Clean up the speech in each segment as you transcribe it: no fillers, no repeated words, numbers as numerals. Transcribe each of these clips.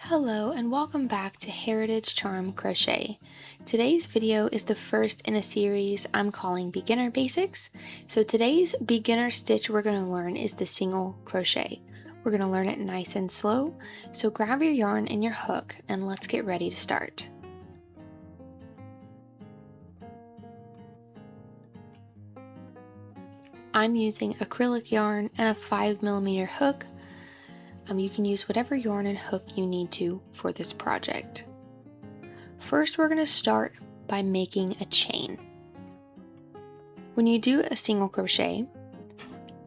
Hello and welcome back to Heritage Charm Crochet. Today's video is the first in a series I'm calling Beginner Basics. So today's beginner stitch we're going to learn is the single crochet. We're going to learn it nice and slow, so grab your yarn and your hook and let's get ready to start. I'm using acrylic yarn and a 5mm hook. You can use whatever yarn and hook you need to for this project. First, we're going to start by making a chain. When you do a single crochet,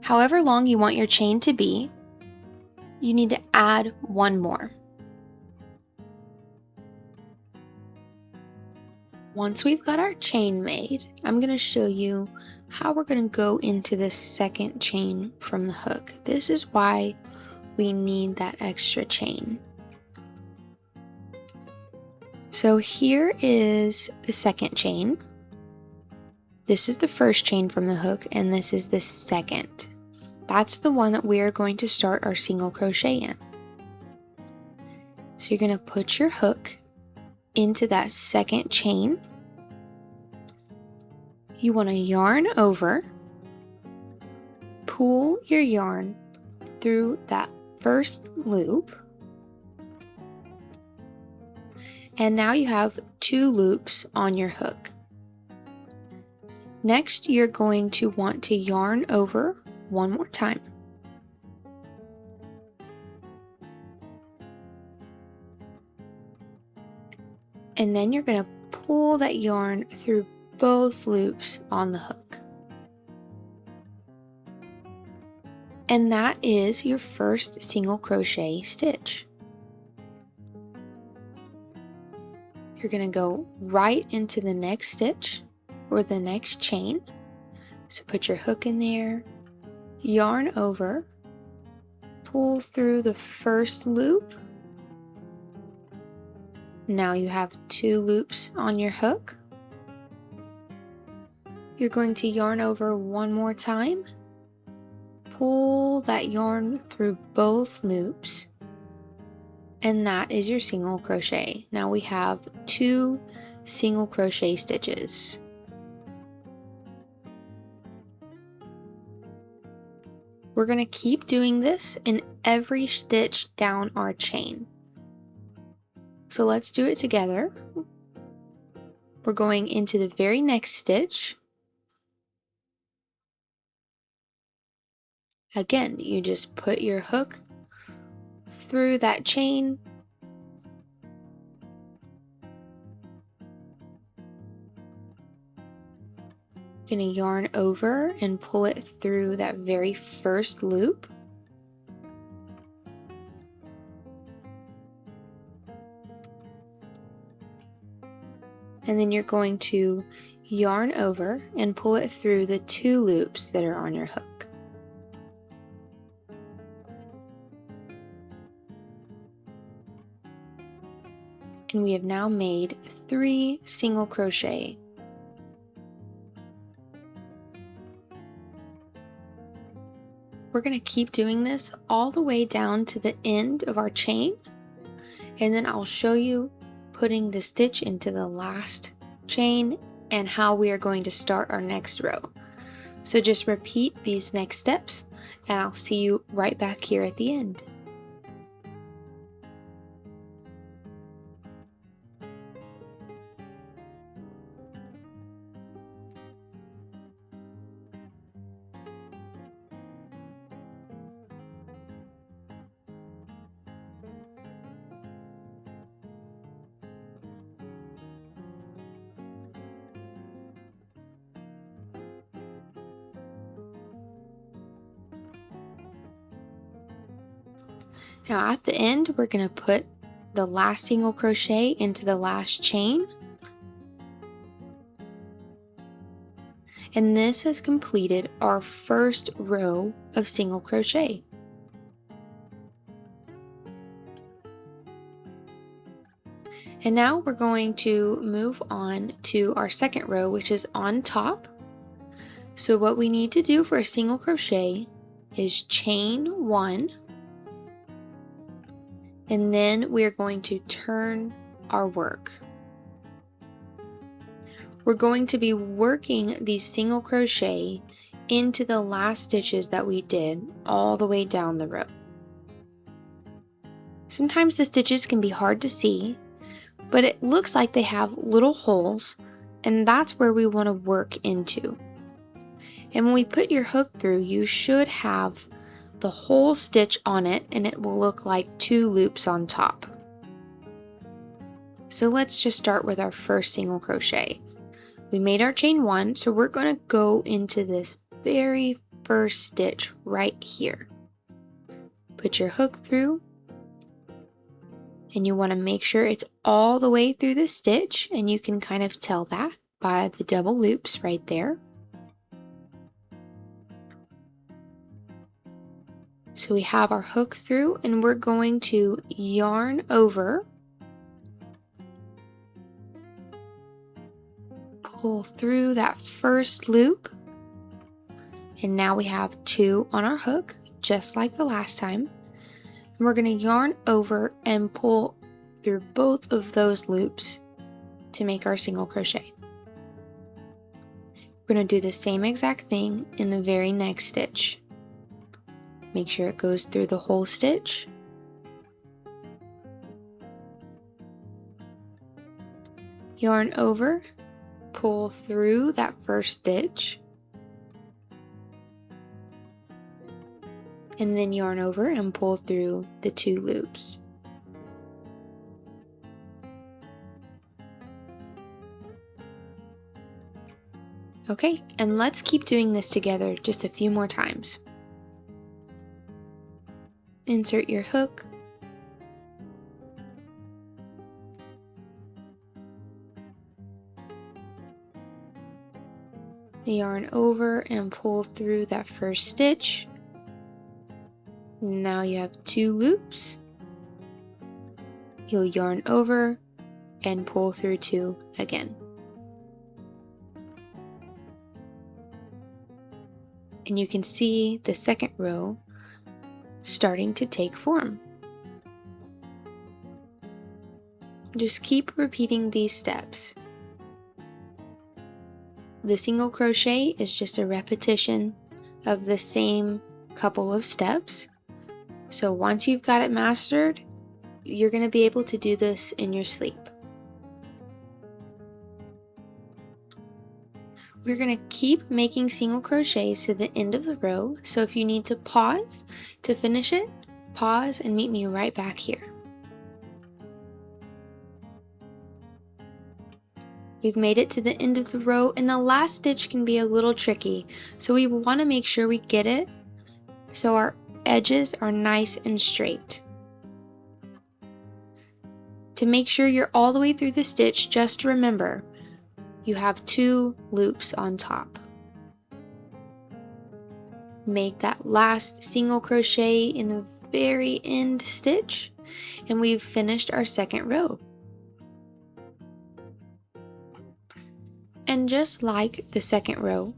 however long you want your chain to be, you need to add one more. Once we've got our chain made, I'm going to show you how we're going to go into the second chain from the hook. This is why we need that extra chain. So here is the second chain. This is the first chain from the hook, and this is the second. That's the one that we are going to start our single crochet in. So you're going to put your hook into that second chain. You want to yarn over, pull your yarn through that first loop, and now you have 2 loops on your hook. Next, you're going to want to yarn over one more time. And then you're going to pull that yarn through both loops on the hook. And that is your first single crochet stitch. You're going to go right into the next stitch or the next chain. So put your hook in there, yarn over, pull through the first loop. Now you have 2 loops on your hook. You're going to yarn over one more time, pull that yarn through both loops, and that is your single crochet. Now we have 2 single crochet stitches. We're going to keep doing this in every stitch down our chain. So let's do it together. We're going into the very next stitch. Again, you just put your hook through that chain, you're going to yarn over and pull it through that very first loop. And then you're going to yarn over and pull it through the 2 loops that are on your hook. And we have now made 3 single crochet. We're going to keep doing this all the way down to the end of our chain, and then I'll show you putting the stitch into the last chain and how we are going to start our next row. So just repeat these next steps and I'll see you right back here at the end. Now at the end, we're going to put the last single crochet into the last chain. And this has completed our first row of single crochet. And now we're going to move on to our second row, which is on top. So what we need to do for a single crochet is chain 1, And then we're going to turn our work. We're going to be working these single crochet into the last stitches that we did all the way down the row. Sometimes the stitches can be hard to see, but it looks like they have little holes, and that's where we want to work into. And when we put your hook through, you should have the whole stitch on it, and it will look like 2 loops on top. So let's just start with our first single crochet. We made our chain 1, so we're going to go into this very first stitch right here. Put your hook through, and you want to make sure it's all the way through the stitch, and you can kind of tell that by the double loops right there. So we have our hook through, and we're going to yarn over, pull through that first loop, and now we have 2 on our hook, just like the last time. And we're going to yarn over and pull through both of those loops to make our single crochet. We're going to do the same exact thing in the very next stitch. Make sure it goes through the whole stitch. Yarn over, pull through that first stitch, and then yarn over and pull through the 2 loops. Okay, and let's keep doing this together just a few more times. Insert your hook, yarn over and pull through that first stitch. Now you have 2 loops. You'll yarn over and pull through 2 again. And you can see the second row starting to take form. Just keep repeating these steps. The single crochet is just a repetition of the same couple of steps. So once you've got it mastered, you're going to be able to do this in your sleep. We're going to keep making single crochets to the end of the row, so if you need to pause to finish it, pause and meet me right back here. We've made it to the end of the row, and the last stitch can be a little tricky, so we want to make sure we get it so our edges are nice and straight. To make sure you're all the way through the stitch, just remember, you have 2 loops on top. Make that last single crochet in the very end stitch, and we've finished our second row. And just like the second row,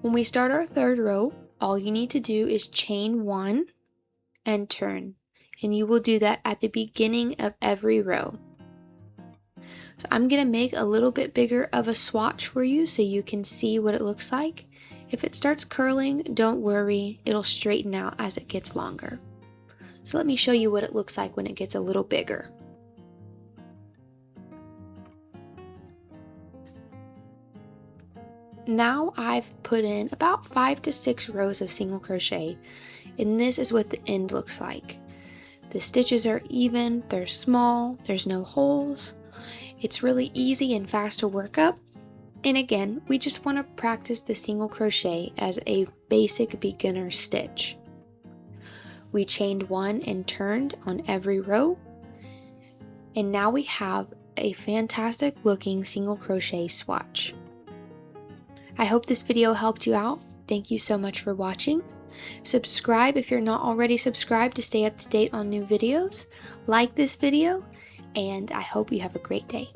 when we start our third row, all you need to do is chain 1 and turn, and you will do that at the beginning of every row. So I'm going to make a little bit bigger of a swatch for you so you can see what it looks like. If it starts curling, don't worry, it'll straighten out as it gets longer. So let me show you what it looks like when it gets a little bigger. Now I've put in about 5 to 6 rows of single crochet, and this is what the end looks like. The stitches are even, they're small, there's no holes. It's really easy and fast to work up. And again, we just want to practice the single crochet as a basic beginner stitch. We chained 1 and turned on every row. And now we have a fantastic looking single crochet swatch. I hope this video helped you out. Thank you so much for watching. Subscribe if you're not already subscribed to stay up to date on new videos. Like this video, and I hope you have a great day.